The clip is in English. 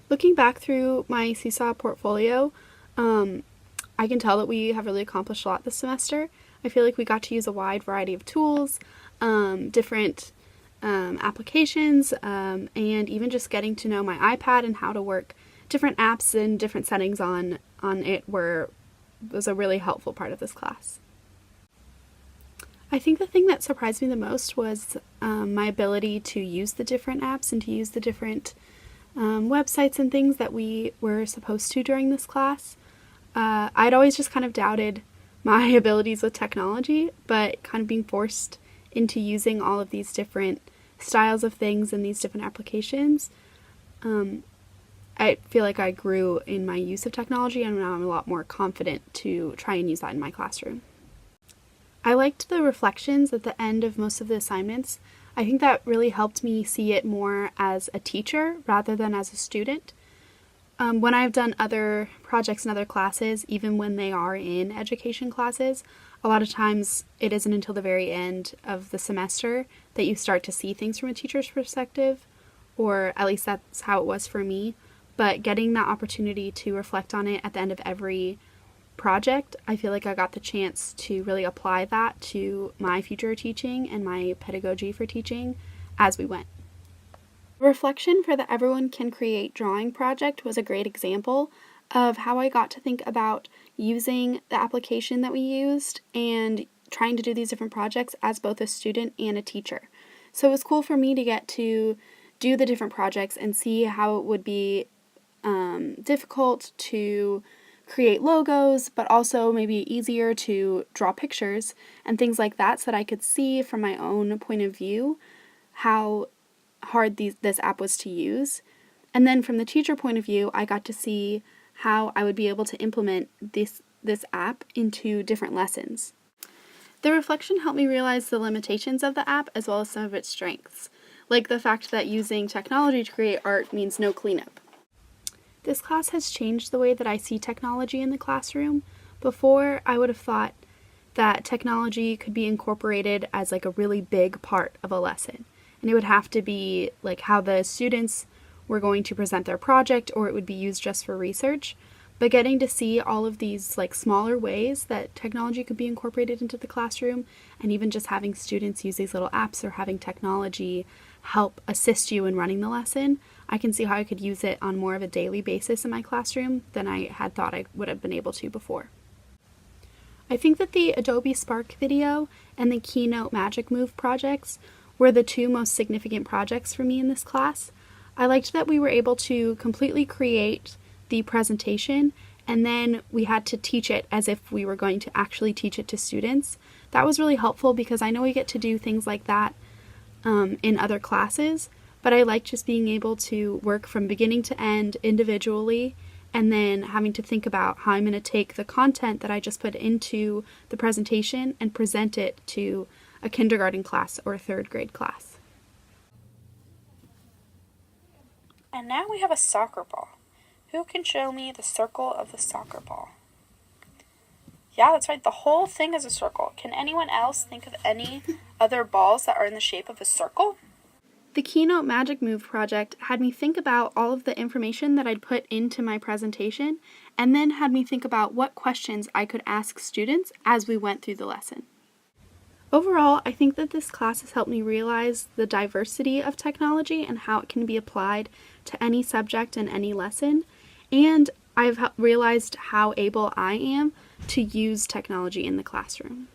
Looking back through my Seesaw portfolio, I can tell that we have really accomplished a lot this semester. I feel like we got to use a wide variety of tools, different applications, and even just getting to know my iPad and how to work different apps and different settings on it was a really helpful part of this class. I think the thing that surprised me the most was my ability to use the different apps and to use the different websites and things that we were supposed to during this class. I'd always just kind of doubted my abilities with technology, but kind of being forced into using all of these different styles of things and these different applications, I feel like I grew in my use of technology, and now I'm a lot more confident to try and use that in my classroom. I liked the reflections at the end of most of the assignments. I think that really helped me see it more as a teacher rather than as a student. When I've done other projects in other classes, even when they are in education classes, a lot of times it isn't until the very end of the semester that you start to see things from a teacher's perspective, or at least that's how it was for me. But getting that opportunity to reflect on it at the end of every project, I feel like I got the chance to really apply that to my future teaching and my pedagogy for teaching as we went. Reflection for the Everyone Can Create drawing project was a great example of how I got to think about using the application that we used and trying to do these different projects as both a student and a teacher. So it was cool for me to get to do the different projects and see how it would be difficult to create logos, but also maybe easier to draw pictures and things like that, so that I could see from my own point of view how hard this app was to use. And then from the teacher point of view, I got to see how I would be able to implement this app into different lessons. The reflection helped me realize the limitations of the app as well as some of its strengths, like the fact that using technology to create art means no cleanup. This class has changed the way that I see technology in the classroom. Before, I would have thought that technology could be incorporated as like a really big part of a lesson. And it would have to be like how the students were going to present their project, or it would be used just for research. But getting to see all of these like smaller ways that technology could be incorporated into the classroom, and even just having students use these little apps or having technology help assist you in running the lesson, I can see how I could use it on more of a daily basis in my classroom than I had thought I would have been able to before. I think that the Adobe Spark video and the Keynote Magic Move projects were the two most significant projects for me in this class. I liked that we were able to completely create the presentation, and then we had to teach it as if we were going to actually teach it to students. That was really helpful because I know we get to do things like that in other classes, but I like just being able to work from beginning to end individually, and then having to think about how I'm going to take the content that I just put into the presentation and present it to a kindergarten class or a third grade class. And now we have a soccer ball. Who can show me the circle of the soccer ball? Yeah, that's right. The whole thing is a circle. Can anyone else think of any other balls that are in the shape of a circle? The Keynote Magic Move project had me think about all of the information that I'd put into my presentation, and then had me think about what questions I could ask students as we went through the lesson. Overall, I think that this class has helped me realize the diversity of technology and how it can be applied to any subject and any lesson, and I've realized how able I am to use technology in the classroom.